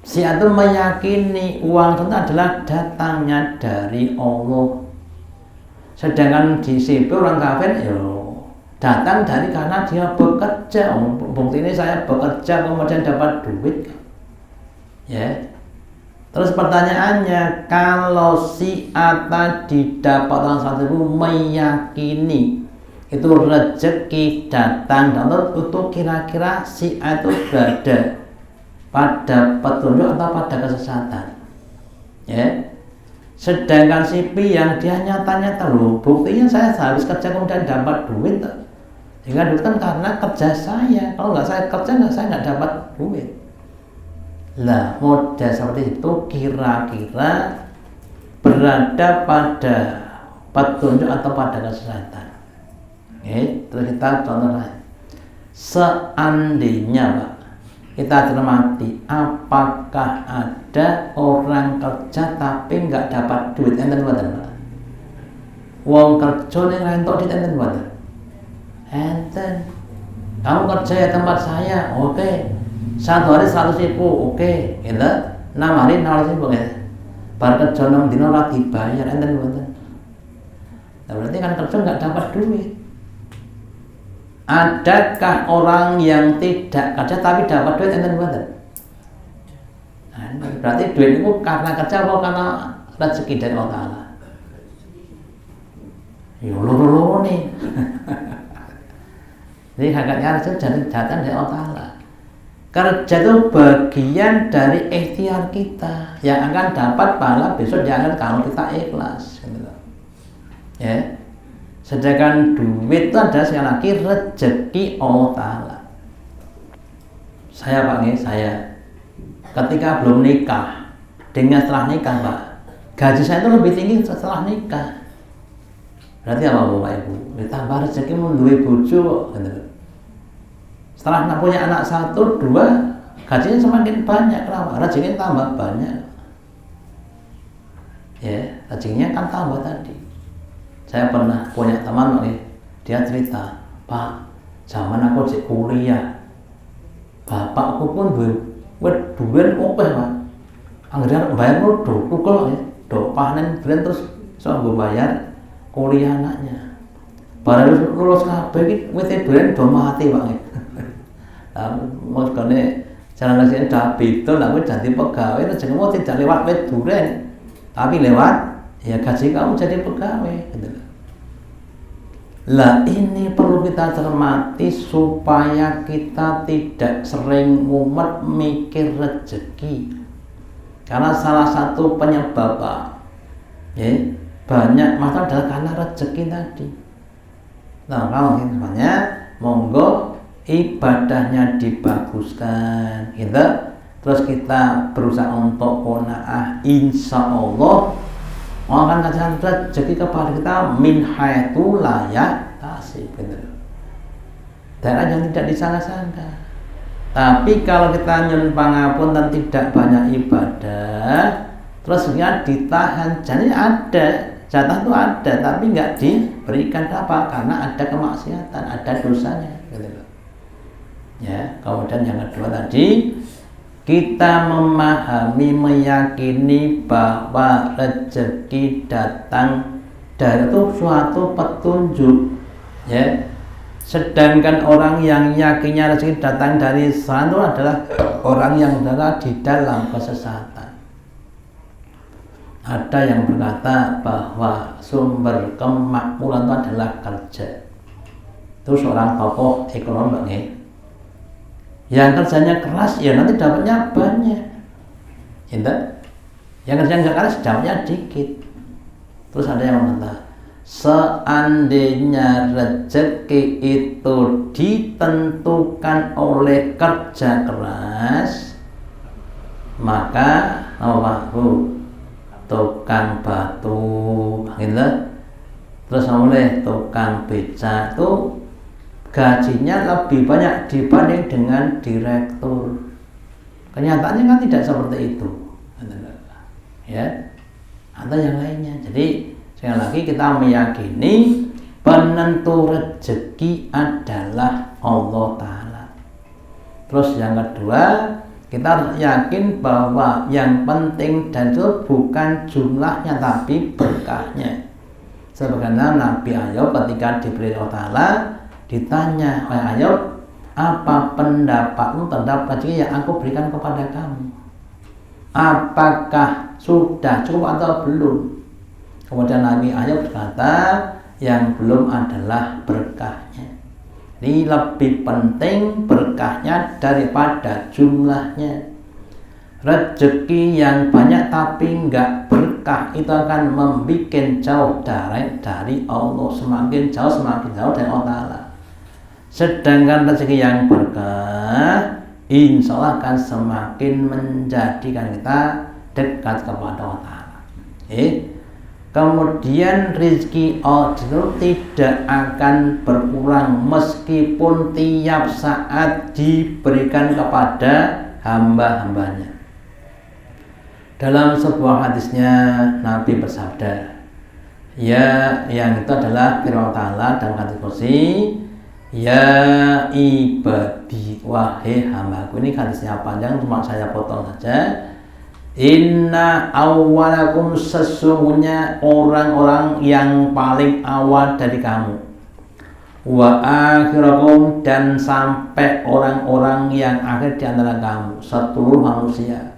Si A itu meyakini uang itu adalah datangnya dari Allah. Sedangkan di si B orang kafir, datang dari karena dia bekerja. Bukti ini saya bekerja kemudian dapat duit, ya. Terus pertanyaannya, kalau si A tadi dapat orang satu meyakini itu rezeki datang dan itu kira-kira si A itu berada pada petunjuk atau pada kesesatan, ya. Sedangkan si B yang dia nyata-nyata, buktinya saya habis kerja kemudian dapat duit. Sehingga duit kan karena kerja saya. Kalau nggak saya kerja, saya nggak dapat duit. Lah, model seperti itu kira-kira berada pada petunjuk atau pada kesesatan. Terus kita contoh lain. Seandainya, Pak, kita cermati, apakah ada orang kerja tapi nggak dapat duit? Enten mboten, Pak? Wong kerja ning rentok duit enten mboten? Enten. Kamu kerja ya tempat saya, oke. 1 hari 100.000, oke. Gitu. 6 hari 600.000, gitu. Bar kerja 6 dino ora dibayar, enten mboten? Nah, berarti kan kerja nggak dapat duit. Adakah orang yang tidak kerja tapi dapat duit, enten mboten? Nah, berarti duit itu karena kerja atau karena rezeki dari Allah Ta'ala? Ya loro-loro nih. Jadi hakikatnya rezeki jadi datang dari Allah Ta'ala. Kerja itu bagian dari ikhtiar kita yang akan dapat pahala besok di akhirat kalau kita ikhlas, gitu. Ya. Sedangkan duit itu adalah sekali lagi rezeki Allah Ta'ala. Saya Pak, saya ketika belum nikah dengan setelah nikah, Pak, gaji saya itu lebih tinggi setelah nikah. Berarti apa Bapak Ibu? Ditambah rezeki menduwe bojo gitu. Setelah punya anak 1, 2, gajinya semakin banyak. Kenapa? Rezekinya tambah banyak. Ya, rezekinya kan tambah tadi. Saya pernah punya teman, dia cerita, Pak, zaman aku cek kuliah, bapakku pun duren oke Pak. Anggaran bayar tukul ya, panen duren terus gue bayar kuliah anaknya. Baru lulus kabeh iki wite duren do mati Pak. Makanya jalan rasanya dah betul, aku jadi pegawai, rezekimu tidak lewat wit duren, tapi lewat ya gaji kamu jadi pegawai. Gitu. Lah ini perlu kita cermati supaya kita tidak sering mumet mikir rezeki, karena salah satu penyebab ya, banyak masalah adalah karena rezeki tadi. Nah kalau semuanya monggo ibadahnya dibaguskan gitu. Terus kita berusaha untuk qanaah, insya Allah akan kasih rezeki kepada kita min haitsu la yahtasib gitu. Daerah yang tidak disangka-sangka. Tapi kalau kita nyun pangapunten tidak banyak ibadah, terus ditahan, jadi ada jatah itu ada, tapi nggak diberikan apa? Karena ada kemaksiatan, ada dosanya gitu. Ya, kemudian yang kedua tadi kita memahami, meyakini bahwa rezeki datang dari itu suatu petunjuk, ya. Sedangkan orang yang yakinnya rezeki datang dari sana adalah orang yang berada di dalam kesesatan. Ada yang berkata bahwa sumber kemakmuran itu adalah kerja. Itu seorang tokoh ekonomi, yang kerjanya keras ya nanti dapatnya banyak, gitu. Yang kerjanya nggak keras dapatnya dikit. Terus ada yang berkata, seandainya rezeki itu ditentukan oleh kerja keras, maka tukang batu, gitu. Terus oleh tukang beca itu gajinya lebih banyak dibanding dengan direktur. Kenyataannya kan tidak seperti itu, ya. Atau yang lainnya. Jadi sekali lagi kita meyakini penentu rezeki adalah Allah Ta'ala. Terus yang kedua, kita yakin bahwa yang penting dan itu bukan jumlahnya tapi berkahnya. Sebagaimana Nabi Ayub ketika diberi Allah Ta'ala ditanya oleh Ayub, apa pendapatmu terhadap rezeki yang aku berikan kepada kamu? Apakah sudah cukup atau belum? Kemudian Nabi Ayub berkata, yang belum adalah berkahnya. Ini lebih penting berkahnya daripada jumlahnya. Rezeki yang banyak tapi enggak berkah itu akan membuat jauh dari Allah, semakin jauh dari Allah Ta'ala. Sedangkan rezeki yang berkah insya Allah akan semakin menjadikan kita dekat kepada Allah Ta'ala. Kemudian rezeki Allah itu tidak akan berkurang meskipun tiap saat diberikan kepada hamba-hambanya. Dalam sebuah hadisnya Nabi bersabda, ya, yang itu adalah firman Ta'ala dalam hadis qudsi, ya ibadi, wahai hambaku. Ini hadisnya panjang, cuma saya potong saja. Inna awwalakum, sesungguhnya orang-orang yang paling awal dari kamu, wa akhirakum, dan sampai orang-orang yang akhir di antara kamu, seluruh manusia,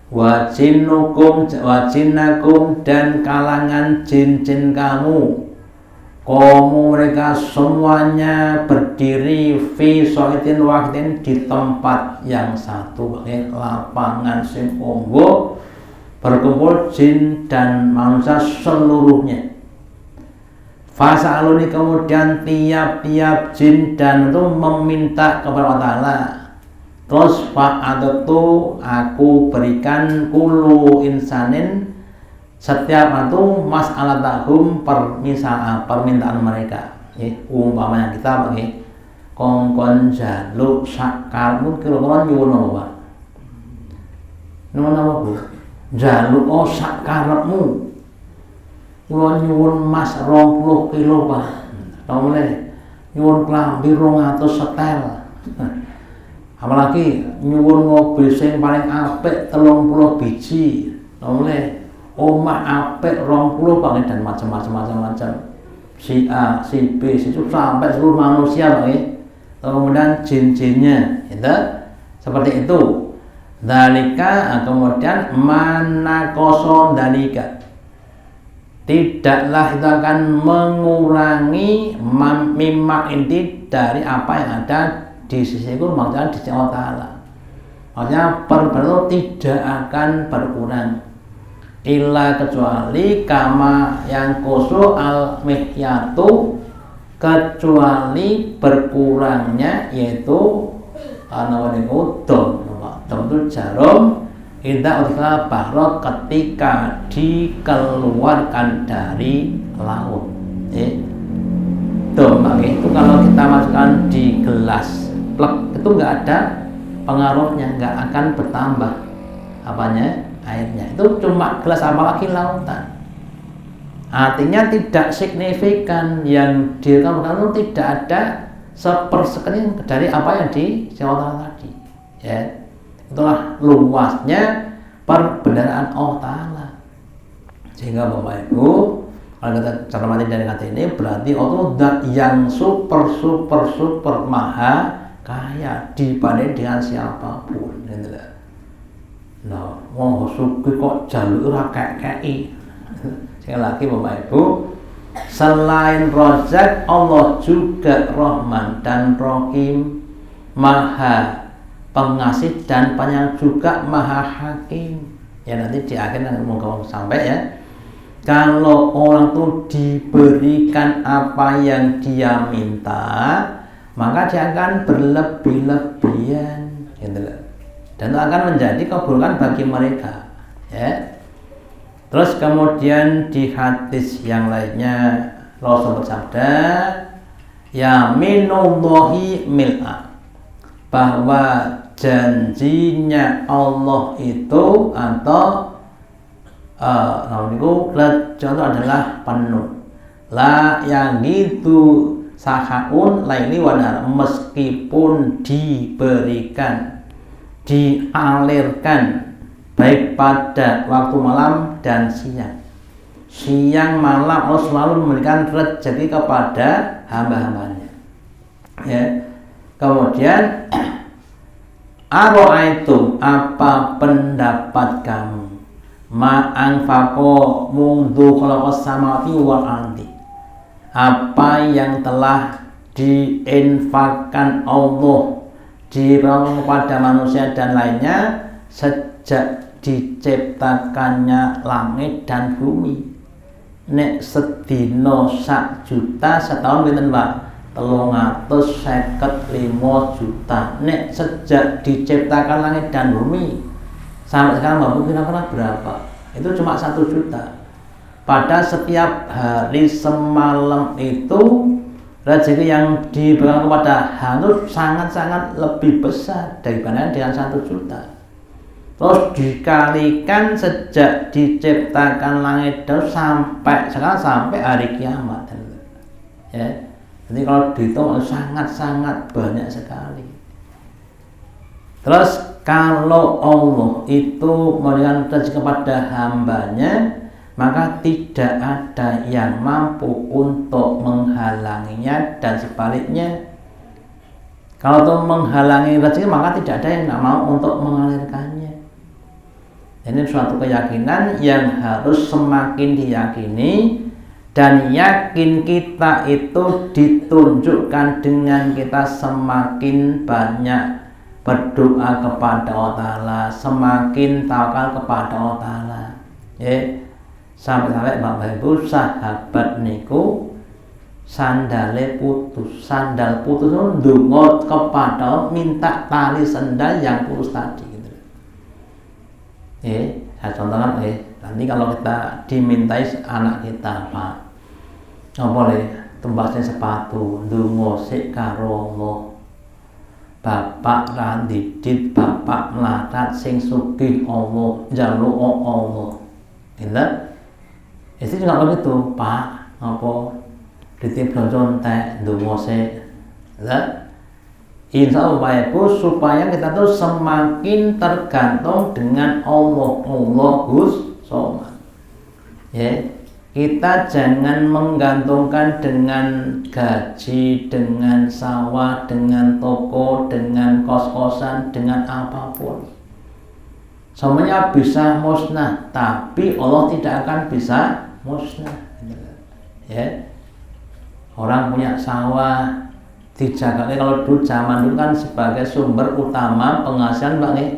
wa jinnakum, dan kalangan jin-jin kamu, mereka semuanya berdiri fi shaitin wahidin, di tempat yang satu, lapangan sing onggo, berkumpul jin dan manusia seluruhnya. Fasa'aluni, kemudian tiap-tiap jin dan itu meminta kepada Allah Ta'ala. Terus fa'adatu, aku berikan kullu insanin, setiap itu masalah tahum permintaan mereka. Umpamanya kita pakai kongkon jaluk sakarmu kira-kira nyuwun apa Pak? Nyuwun apa Bu? Jaluk sakarepmu. Kula nyuwun mas 20 kilo Pak. Nomene nyuwun klambi 200 setel. Apalagi nyuwun mobil sing paling apik 30 biji. Nomene omah apik 20 Pak dan macam-macam. Si A, si B, si C sampai seluruh manusia Pak. Kemudian jin-jinnya itu seperti itu. Dalika kemudian mana kosong dalika, tidaklah itu akan mengurangi mimma inti dari apa yang ada di sisi itu, maksudnya di sisi Allah Ta'ala. Maksudnya perbentuk tidak akan berkurang illa kecuali kama yang koso al mihyatu, kecuali berkurangnya yaitu dom itu jarum indah utikala bahro ketika dikeluarkan dari laut. Dom itu kalau kita masukkan di gelas plek itu nggak ada pengaruhnya, nggak akan bertambah apanya airnya, itu cuma gelas apalagi lautan. Artinya tidak signifikan, yang direkam itu tidak ada sepersekian dari apa yang disewakan tadi. Ya, itulah luasnya perbendaharaan Allah Ta'ala. Sehingga Bapak Ibu, kalau kita cermati dari kata ini, berarti Allah yang super maha kaya dibanding dengan siapapun. Nah, wong sugih kok jaluk ora kek-keki. Sekali lagi Bapak Ibu, selain Razak, Allah juga Rahman dan Rahim, Maha Pengasih dan Penyayang, juga Maha Hakim. Ya nanti di akhir nanti mau sampai ya. Kalau orang itu diberikan apa yang dia minta, maka dia akan berlebih-lebihan, gitu loh. Dan itu akan menjadi keburukan bagi mereka. Ya. Terus kemudian di hadis yang lainnya Rasul bersabda, ya minullahi mil'a, bahwa janjinya Allah itu atau contoh adalah penuh. La yang itu sahaun laili wanar, meskipun diberikan, dialirkan baik pada waktu malam dan siang. Siang malam Allah selalu memberikan rezeki kepada hamba-hambanya. Ya. Kemudian aro'aitum, apa pendapat kamu, ma'anfaqo mundu khalaqas samawati wal ardi, apa yang telah diinfakkan Allah diberikan kepada manusia dan lainnya sejak diciptakannya langit dan bumi. Nek sedino 1 juta, setahun pinten Pak? 355 juta. Nek sejak diciptakan langit dan bumi sampai sekarang Bapak kira-kira berapa? Itu cuma 1 juta. Pada setiap hari semalam itu rezeki yang diberikan kepada hamba sangat-sangat lebih besar daripada dengan 1 juta. Terus dikalikan sejak diciptakan langit dan sampai sekarang, sampai hari kiamat. Ya. Jadi kalau dihitung sangat-sangat banyak sekali. Terus kalau Allah itu memberikan rezeki kepada hambanya, maka tidak ada yang mampu untuk menghalanginya, dan sebaliknya kalau itu menghalangi rezeki, maka tidak ada yang mau untuk mengalirkannya. Ini suatu keyakinan yang harus semakin diyakini, dan yakin kita itu ditunjukkan dengan kita semakin banyak berdoa kepada Allah Ta'ala, semakin tawakal kepada Allah Ta'ala. Ya. Sampai-sampai Bapak Ibu, sahabat niku sandale putus, sandal putus itu ndonga kepada minta tali sandal yang putus tadi gitu. Saya contohkan Nanti kalau kita dimintai anak kita, Pak, nggak boleh tumbasnya sepatu, ndonga sik karo Allah. Bapak ra didit, bapak melarat sing sugih Allah, njaluk Allah. Gitu. Itu juga begitu, Pak. Apa ditip contek ndonga sik. Insya Allah itu supaya kita tuh semakin tergantung dengan Allah Somad. Ya, kita jangan menggantungkan dengan gaji, dengan sawah, dengan toko, dengan kos-kosan, dengan apapun. Semuanya bisa musnah, tapi Allah tidak akan bisa musnah. Ya, orang punya sawah dijaga, kalau dulu zaman dulu kan sebagai sumber utama penghasilan, Pak nih.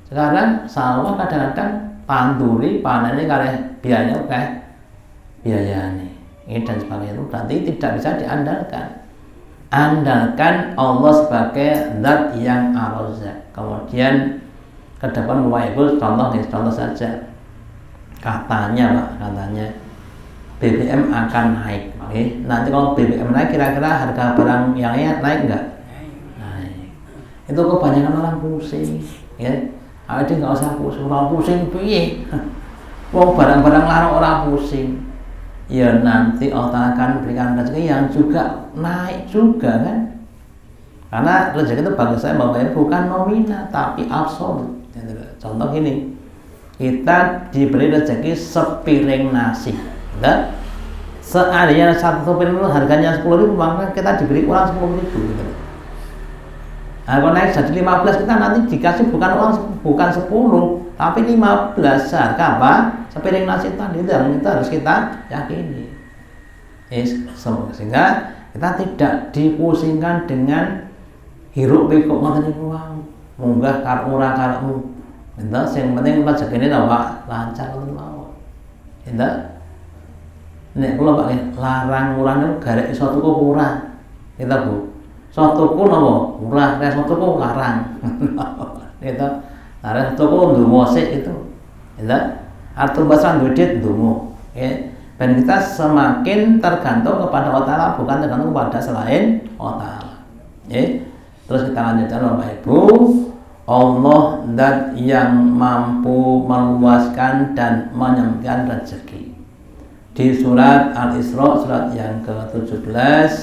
Sekarang sawah kadang-kadang tanduri panennya karena biayanya kayak biaya ini dan sebagainya, itu berarti tidak bisa diandalkan. Andalkan Allah sebagai zat yang ar-Razzaq. Kemudian ke depan Bapak contoh saja. Katanya BBM akan naik. Oke. Nanti kalau BBM naik, kira-kira harga barang yang naik enggak? Naik. Itu kebanyakan orang pusing, ya. Ada nggak usah pusing, orang pusing piye? Wong barang-barang larang orang pusing. Ya nanti Allah akan berikan rezeki yang juga naik juga kan? Karena rezeki itu bagi saya Bapak Ibu bukan nominal tapi absolut. Contoh gini, kita diberi rezeki sepiring nasi, dan seandainya satu piring itu harganya 10.000, maka kita diberi uang 10.000 gitu. Nah, kalau naik jadi 15, kita nanti dikasih bukan 10 tapi 15. Harga apa? Sepiring nasi tadi itu yang kita harus kita yakini. Sehingga kita tidak dipusingkan dengan hiruk pikuk ngoten niku wae. Munggah karo ora karepmu. Entah, yang penting rezekine Pak lancar ngoten mawon. Entah. Nek kula Pak larang murane garek iso tuku murah. Kita Bu. Iso tuku napa? Murah, nek iso tuku larang. Itu. Larang tuku ndonga sik itu. Entah. Atur bahasa duit ndonga. Ya. Dan kita semakin tergantung kepada Allah Ta'ala, bukan tergantung kepada selain Allah Ta'ala. Ya. Terus kita lanjutkan Bapak Ibu. Allah zat yang mampu meluaskan dan menyempitkan rezeki. Di surat Al-Isra, surat yang ke-17,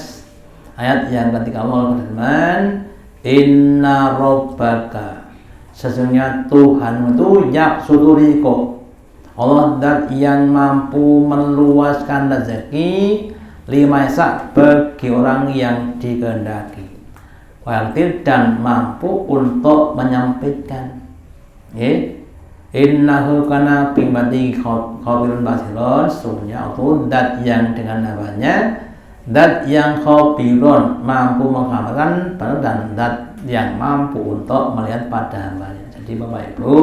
ayat yang ketika Allah berfirman, Inna Rabbaka, sesungguhnya Tuhan itu yaksuturiko, Allah zat yang mampu meluaskan rezeki lima isak bagi orang yang dikehendaki, wakil dan mampu untuk menyempitkan. Innahu kana bimati khabirun basirun, sesungguhnya itu zat yang dengan namanya zat yang khabirun, mampu mengkhabarkan, dan zat yang mampu untuk melihat pada hambanya. Jadi Bapak Ibu,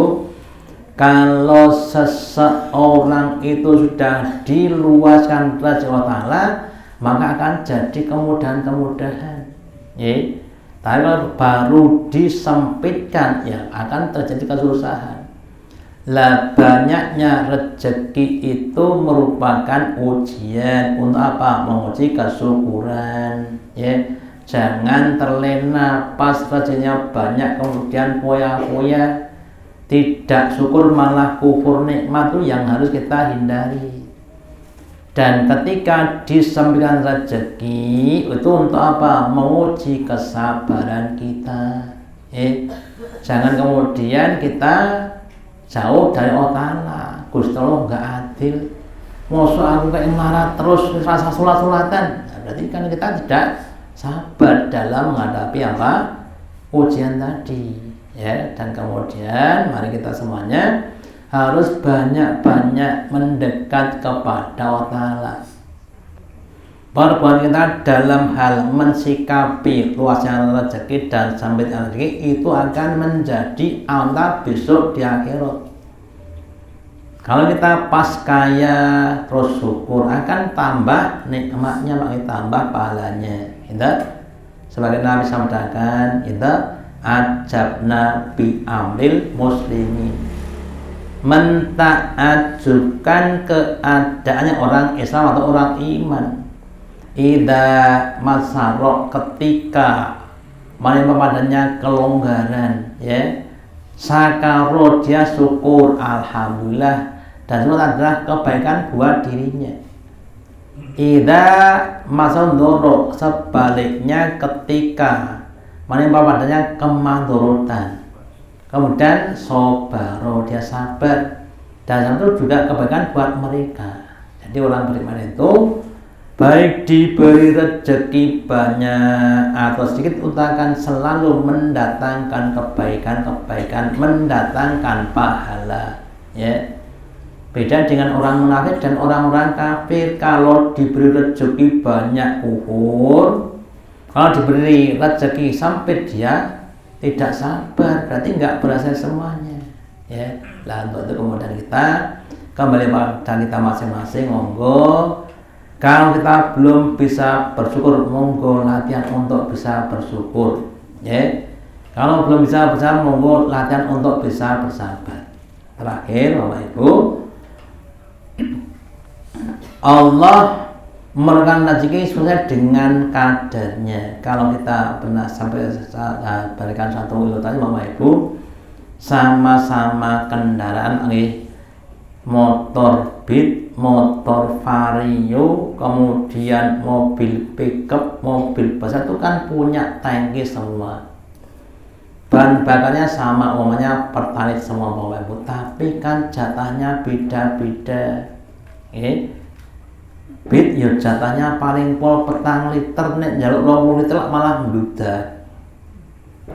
kalau seseorang itu sudah diluaskan rezeki Allah Ta'ala, maka akan jadi kemudahan-kemudahan. Tapi kalau baru disempitkan, ya akan terjadi kesusahan. Lah banyaknya rezeki itu merupakan ujian untuk apa? Menguji kesyukuran. Ya, jangan terlena pas rezekinya banyak kemudian foya-foya, tidak syukur malah kufur nikmat, itu yang harus kita hindari. Dan ketika disempitkan rezeki itu untuk apa? Menguji kesabaran kita. Jangan kemudian kita jauh dari Allah Ta'ala. Gusti Allah enggak adil. Mosok aku kayak marah terus rasa sulat-sulatan. Nah, berarti kan kita tidak sabar dalam menghadapi apa? Ujian tadi. Ya, dan kemudian mari kita semuanya harus banyak-banyak mendekat kepada Allah Ta'ala. Perbuatan kita dalam hal mensikapi luasnya rezeki dan sempitnya rezeki itu akan menjadi amal besok di akhirat. Kalau kita pas kaya terus syukur, akan tambah nikmatnya, makin tambah pahalanya. Itu sebagai Nabi sampaikan, itu ajabna bi amril muslimin. mentakjubkan keadaannya orang Islam atau orang iman. Idza masarok, ketika menimpa padanya kelonggaran, ya, sakaro, dia syukur alhamdulillah, dan itu adalah kebaikan buat dirinya. Idza masandoro, sebaliknya ketika menimpa padanya kemandorotan, kemudian sobaro, dia sabar, dan itu juga kebaikan buat mereka. Jadi orang beriman itu baik diberi rezeki banyak atau sedikit, akan selalu mendatangkan kebaikan-kebaikan, mendatangkan pahala, ya. Beda dengan orang munafik dan orang-orang kafir. Kalau diberi rezeki banyak kufur, kalau diberi rezeki sampai dia tidak sabar, berarti nggak berhasil semuanya, ya. Lah untuk itu kemudian kita kembali pada kita masing-masing, monggo. Kalau kita belum bisa bersyukur, monggo latihan untuk bisa bersyukur, ya. Kalau belum bisa bersabar, monggo latihan untuk bisa bersabar. Terakhir, Bapak Ibu, Allah memberikan rezeki sesuai dengan kadarnya. Kalau kita pernah sampai berikan satu urutan, Bapak Ibu, sama-sama kendaraan, motor Beat, motor Vario, kemudian mobil pickup, mobil bus, itu kan punya tangki semua. Bahan bakarnya sama, umumnya pertalite semua, Bapak Ibu, tapi kan jatahnya beda-beda. Beat ya jatahnya paling pol petang liter, nek njaluk 20 liter malah mbludak.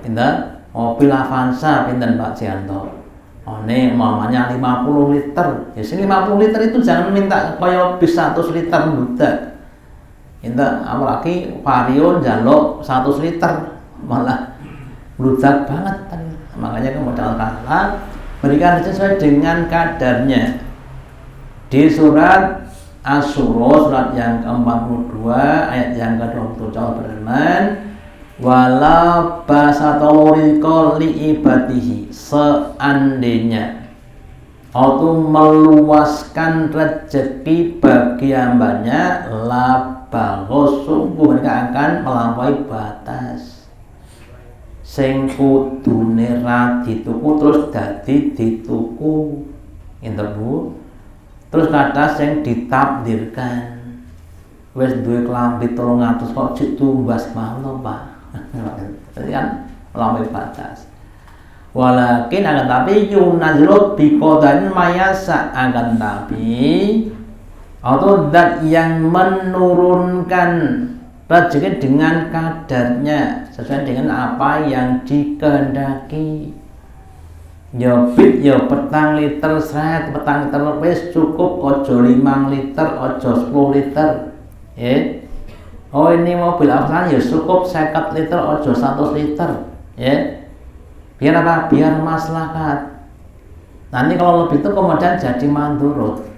Pinten? Mobil Avanza pinten Pak Cianto? Oh, ini mamanya 50 liter. Ya sini 50 liter itu jangan minta kaya bis 100 liter mbludak. Pinten, apalagi Vario njaluk 100 liter malah mbludak banget kan. Makanya kemudian Allah berikan sesuai dengan kadarnya. Di surat Asy-Syura, surat yang ke-42 ayat yang ke-27 berfirman, wala basatawriko liibadihi, seandainya Allah meluaskan rezeki bagi hambanya, labagho, sungguh mereka akan melampaui batas. Sing kudune ra dituku terus dadi dituku, ngene Bu. Terus kata yang ditakdirkan, wes duwe klambi 300 kok cek tumbas mau Pak. Jadi kan melampaui batas. Walakin akan tapi yunazlu biqadarin mayasa, akan tapi atau zat yang menurunkan rezeki dengan kadarnya, sesuai dengan apa yang dikehendaki. Ya bit ya petang liter seret, petang liter wis cukup, ojo 5 liter, ojo 10 liter, ya. Oh ini mobil Avanza ya cukup 50 liter, ojo 100 liter, ya. Biar apa? Biar maslahat. Nanti kalau lebih itu kemudian jadi mandurut.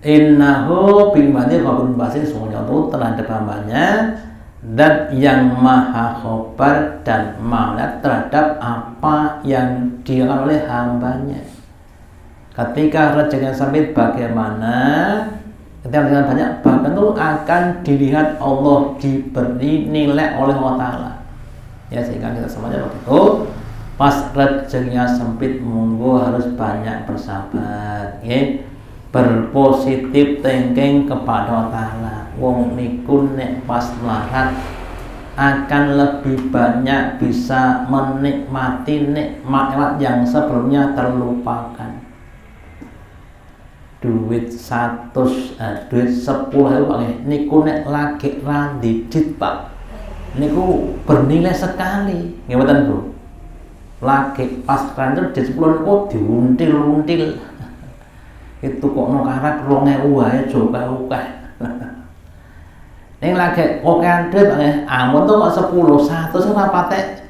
Innahu bimani khabun basir, sungguhnya itu terhadap hambanya dan yang maha khobar dan melihat terhadap apa yang dilakukan oleh hambanya. Ketika rezekinya sempit bagaimana, ketika rezekinya banyak, bahkan itu akan dilihat Allah, diberi nilai oleh Allah Ta'ala, ya. Sehingga kita semuanya begitu, pas rezekinya sempit monggo harus banyak bersabar, ya. Berpositif thinking kepada Allah Ta'ala. Wong niku nek pas melarat akan lebih banyak bisa menikmati nikmat yang sebelumnya terlupakan. Duit 100, duit 10.000 niku nek lagi randidit Pak, niku bernilai sekali, nggih Bu. Lagi pas randidit di 10 niku diuntil-until. Itu kok no karak 2.000 wae coba akeh. Ning lagi okean duit amun tuh kok 10, 100 ora patek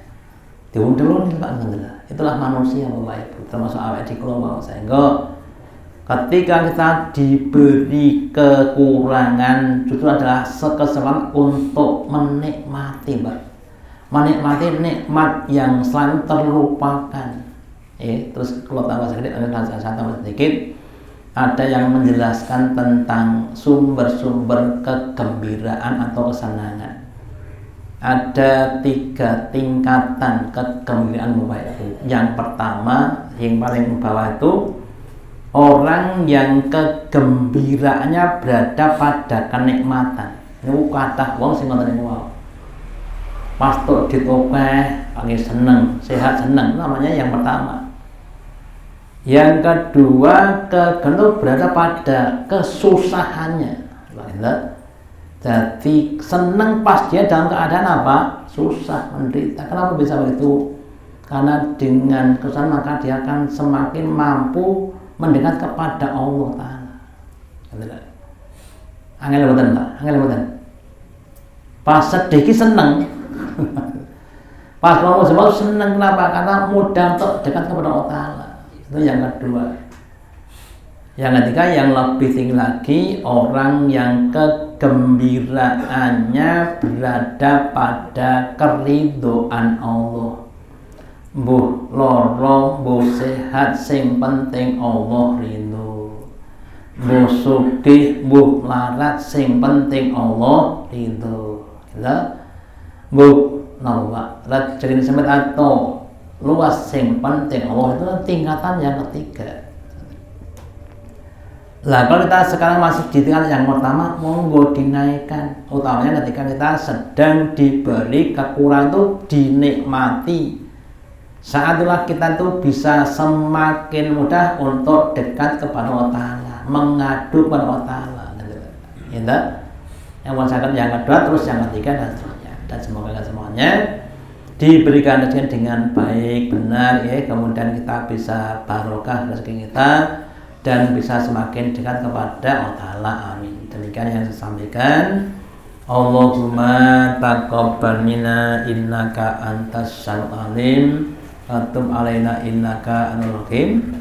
diuntil-until Pak ngoten. Itulah manusia Bapak Ibu, termasuk awake di kula mau. Sehingga ketika kita diberi kekurangan justru adalah kesempatan untuk menikmati Pak. Menikmati nikmat yang selalu terlupakan. terus kalau tambah sedikit, saya tambah sedikit. Ada yang menjelaskan tentang sumber-sumber kegembiraan atau kesenangan. Ada 3 tingkatan kegembiraan bawah itu. Yang pertama, yang paling bawah itu orang yang kegembiraannya berada pada kenikmatan. Ini kata wong sing ngoten niku. Pastor ditokeh, panggil seneng, sehat seneng, namanya yang pertama. Yang kedua, kegembiraan berada pada kesusahannya. Jadi seneng pas dia dalam keadaan apa? Susah, menderita. Kenapa bisa begitu? Karena dengan kesusahan maka dia akan semakin mampu mendekat kepada Allah Ta'ala. Angel betul tak? Angel betul. Pas sedih seneng. Pas mau sebab seneng, kenapa? Karena mudah untuk dekat kepada Allah Ta'ala. Itu yang kedua. Yang ketiga, yang lebih tinggi lagi, orang yang kegembiraannya berada pada keridhaan Allah. Mbuh loro, mbuh sehat, sing penting Allah ridho. Mbuh sugih, mbuh larat, sing penting Allah ridho. Mbuh napa? Rezeki sampeyan atau luas, sing penting Allah, itu tingkatan yang ketiga. Lah kalau kita sekarang masih di tingkat yang pertama, monggo dinaikkan. Utamanya ketika kita sedang diberi kekurangan itu dinikmati. Saat itulah kita tuh bisa semakin mudah untuk dekat kepada Allah Ta'ala, mengadu kepada Allah Ta'ala. Gitu. Yang kedua, terus yang ketiga dan seterusnya. Dan semoga semuanya diberikan rezeki dengan baik, benar, ya. Kemudian kita bisa barokah rezeki kita dan bisa semakin dekat kepada Allah Ta'ala. Amin. Demikian yang saya sampaikan. Allahumma taqabbal minna innaka antas samiul alim wa tub alaina innaka antal hakim.